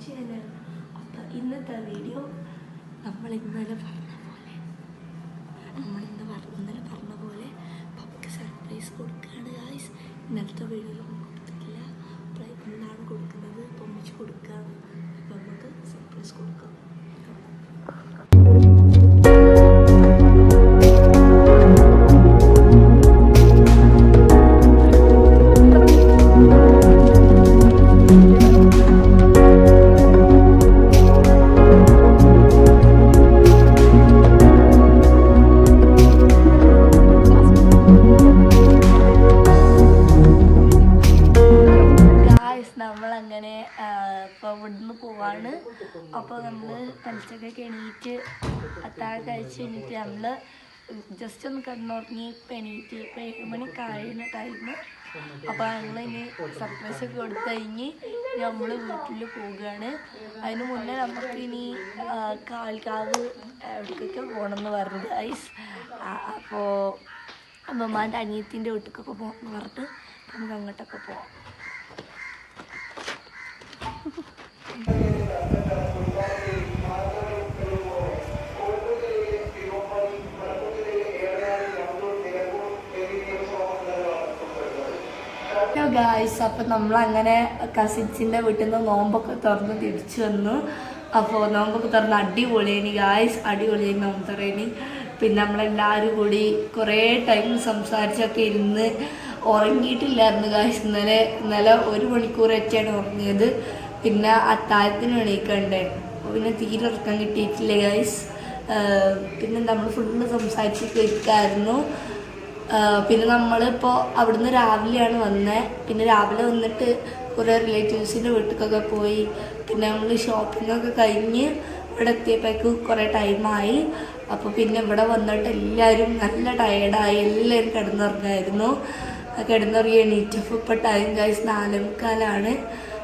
Channel. അപ്പം ഇന്നത്തെ video നമ്മൾ ഇന്നലെ പറഞ്ഞ പോലെ പപ്പയ്ക്ക് സർപ്രൈസ് കൊടുക്കുകയാണ് ഗായ്സ്. ഇന്നലത്തെ വീഡിയോയിലൊന്നും കൊടുത്തിട്ടില്ല. അപ്പം ഇന്നാണ് കൊടുക്കുന്നത്. അപ്പം ഒന്നിച്ച് കൊടുക്കുകയാണ്. അപ്പം നമുക്ക് സർപ്രൈസ് കൊടുക്കാം. നമ്മളങ്ങനെ ഇപ്പോൾ ഇവിടുന്ന് പോവാണ്. അപ്പോൾ നമ്മൾ പലിച്ചക്കൊക്കെ എണീറ്റ് അത്താഴം കഴിച്ച് കഴിഞ്ഞിട്ട് നമ്മൾ ജസ്റ്റ് ഒന്ന് കിടന്നുറങ്ങി. ഇപ്പം എണീറ്റ് ഇപ്പം 7 മണി കഴിയുന്ന ടൈം. അപ്പോൾ ഞങ്ങളിനി സർപ്രൈസ് ഒക്കെ കൊടുത്തു കഴിഞ്ഞ് നമ്മൾ വീട്ടിൽ പോവുകയാണ്. അതിന് മുന്നേ നമുക്കിനി കാൽക്കാവ് എവിടേക്കൊക്കെ പോകണമെന്ന് പറഞ്ഞു ഗൈസ്. അപ്പോൾ അമ്മമാൻ്റെ അനിയത്തിൻ്റെ വീട്ടിലേക്കൊക്കെ പോകണമെന്ന് പറഞ്ഞിട്ട് നമുക്ക് അങ്ങോട്ടൊക്കെ പോകാം. ഗായ്സ്, അപ്പം നമ്മളങ്ങനെ കസിൻസിൻ്റെ വീട്ടിൽ നിന്ന് നോമ്പൊക്കെ തുറന്ന് തിരിച്ചു വന്നു. അപ്പോൾ നോമ്പൊക്കെ തുറന്ന് അടിപൊളിയേനി ഗായ്സ്, അടിപൊളിയേനി നോമ്പ് തുറേനി. പിന്നെ നമ്മളെല്ലാവരും കൂടി കുറേ ടൈം സംസാരിച്ചൊക്കെ ഇരുന്ന് ഉറങ്ങിയിട്ടില്ലായിരുന്നു ഗായ്സ്. ഇന്നലെ 1 മണിക്കൂർ വെച്ചാണ് ഉറങ്ങിയത്. പിന്നെ അത്താഴത്തിന് എണീക്കണ്ടേ, പിന്നെ തീരെ ഉറക്കം കിട്ടിയിട്ടില്ല ഗായ്സ്. പിന്നെ നമ്മൾ ഫുള്ള് സംസാരിച്ചൊക്കെ ഇരിക്കായിരുന്നു. പിന്നെ നമ്മളിപ്പോൾ അവിടുന്ന് രാവിലെയാണ് വന്നത്. പിന്നെ രാവിലെ വന്നിട്ട് കുറേ റിലേറ്റീവ്സിൻ്റെ വീട്ടിലേക്കൊക്കെ പോയി. പിന്നെ നമ്മൾ ഷോപ്പിങ്ങൊക്കെ കഴിഞ്ഞ് ഇവിടെ എത്തിയപ്പോഴേക്ക് കുറേ ടൈമായി. അപ്പോൾ പിന്നെ ഇവിടെ വന്നിട്ട് എല്ലാവരും നല്ല ടയേർഡായി. എല്ലാവരും കിടന്നുറങ്ങായിരുന്നു. കിടന്നുറങ്ങി എണീറ്റപ്പോൾ ഇപ്പോൾ ടൈം ഗായ്സ് 4:45.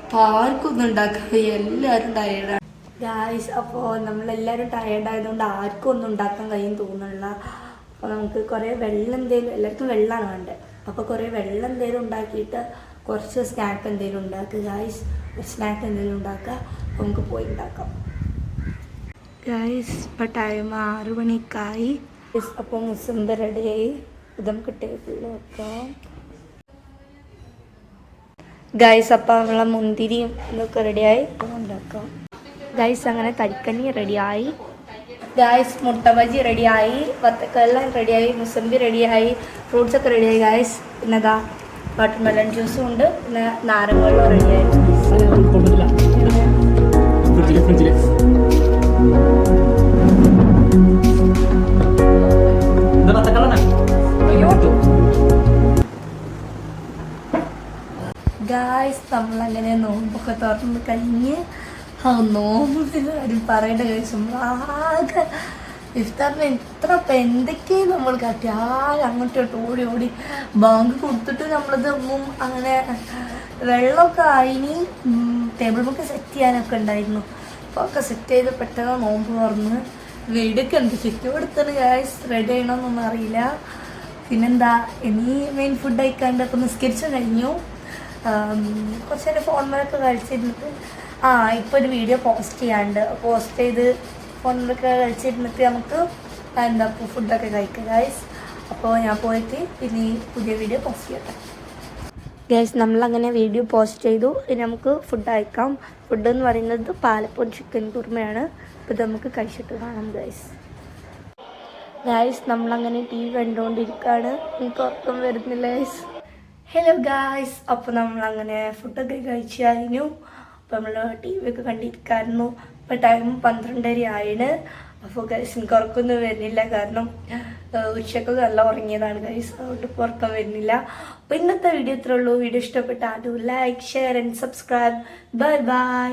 അപ്പോൾ ആർക്കും ഒന്നും ഉണ്ടാക്കാൻ വയ്യ, എല്ലാവരും ടയേർഡാണ് ഗായ്സ്. അപ്പോൾ നമ്മളെല്ലാവരും ടയേർഡായതുകൊണ്ട് ആർക്കും ഒന്നും ഉണ്ടാക്കാൻ കഴിയും തോന്നുന്നില്ല. അപ്പോൾ നമുക്ക് കുറേ വെള്ളം എന്തെങ്കിലും, എല്ലാവർക്കും വെള്ളമാണ് വേണ്ടത്. അപ്പോൾ കുറേ വെള്ളം എന്തെങ്കിലും ഉണ്ടാക്കിയിട്ട് കുറച്ച് സ്നാക്ക് എന്തെങ്കിലും ഉണ്ടാക്കുക ഗായ്സ്. സ്നാക്ക് എന്തെങ്കിലും ഉണ്ടാക്കുക. അപ്പോൾ നമുക്ക് പോയി ഉണ്ടാക്കാം ഗായ്സ്. ഇപ്പോൾ ടൈം 6 മണിക്കായി. അപ്പോൾ മുസമ്പ് റെഡിയായി. ഇത് നമുക്ക് ടേബിളിൽ വെക്കാം ഗായ്സ്. അപ്പോൾ നമ്മളെ മുന്തിരിയും ഇതൊക്കെ റെഡിയായി. ഉണ്ടാക്കാം ഗായ്സ്. അങ്ങനെ തരിക്കഞ്ഞി റെഡിയായി ഗായ്സ്. മുട്ട ബജി റെഡിയായി, വത്തക്കെല്ലാം റെഡിയായി, മുസമ്പി റെഡിയായി, ഫ്രൂട്ട്സൊക്കെ റെഡിയായി ഗായ്സ്. പിന്നെ അതാ വാട്ടർമെലൺ ജ്യൂസും ഉണ്ട്. പിന്നെ നാരങ്ങ വെള്ളം റെഡിയായി. ഗായ്സ്, നമ്മളങ്ങനെ നോമ്പൊക്കെ തുറന്ന് കഴിഞ്ഞ് നോമ്പിന് ആരും പറയേണ്ട കാര്യം ആകെ ഇഫ്താറിന് എത്ര എന്തൊക്കെ നമ്മൾ കാട്ടി അങ്ങോട്ടോട്ട് ഓടി ഓടി ബാങ്ക് കൊടുത്തിട്ട് നമ്മളത് ഒന്നും അങ്ങനെ വെള്ളമൊക്കെ ആയിനി ടേബിൾ ബുക്ക് സെറ്റ് ചെയ്യാനൊക്കെ ഉണ്ടായിരുന്നു. അപ്പോൾ ഒക്കെ സെറ്റ് ചെയ്ത് പെട്ടെന്ന് നോമ്പ് തുറന്ന് വീടൊക്കെ ഉണ്ട് ചുറ്റും കൊടുത്തത് ഗായ്സ്. റെഡി ചെയ്യണമെന്നൊന്നും അറിയില്ല. പിന്നെന്താ ഇനി മെയിൻ ഫുഡ് കഴിക്കാണ്ട് അപ്പോൾ നിസ്കരിച്ച് കഴിഞ്ഞു. കുറച്ച് നേരം ഫോണിലൊക്കെ കളിച്ചിരുന്നിട്ട് ഇപ്പോൾ ഒരു വീഡിയോ പോസ്റ്റ് ചെയ്ത് ഫോണിലൊക്കെ കളിച്ചിരുന്നിട്ട് നമുക്ക് എന്താ ഫുഡൊക്കെ കഴിക്കാം ഗായ്സ്. അപ്പോൾ ഞാൻ പോയിട്ട് ഇനി പുതിയ വീഡിയോ പോസ്റ്റ് ചെയ്യട്ടെ ഗായ്സ്. നമ്മളങ്ങനെ വീഡിയോ പോസ്റ്റ് ചെയ്തു. ഇനി നമുക്ക് ഫുഡ് കഴിക്കാം. ഫുഡ് എന്ന് പറയുന്നത് പാലപ്പം ചിക്കൻ കുറുമയാണ്. അപ്പോൾ ഇത് നമുക്ക് കഴിച്ചിട്ട് കാണാം ഗായ്സ്. നമ്മളങ്ങനെ ടി വി കണ്ടുകൊണ്ടിരിക്കുകയാണ്. എനിക്ക് ഉറക്കം വരുന്നില്ല ഗായ്സ്. ഹലോ ഗായ്സ്, അപ്പോൾ നമ്മളങ്ങനെ ഫുഡൊക്കെ കഴിച്ച് കഴിഞ്ഞു. അപ്പോൾ നമ്മൾ ടി വി ഒക്കെ കണ്ടിരിക്കായിരുന്നു. ഇപ്പോൾ ടൈം 12:30 ആയിന്. അപ്പോൾ ഗൈസ് എനിക്ക് ഉറക്കമൊന്നും വരുന്നില്ല. കാരണം ഉച്ചക്കൊക്കെ നല്ല ഉറങ്ങിയതാണ് ഗൈസ്. അതുകൊണ്ട് ഇപ്പോൾ ഉറക്കം വരുന്നില്ല. അപ്പോൾ ഇന്നത്തെ വീഡിയോ ഇത്രേ ഉള്ളൂ. വീഡിയോ ഇഷ്ടപ്പെട്ട ആരും like, share and subscribe. Bye bye.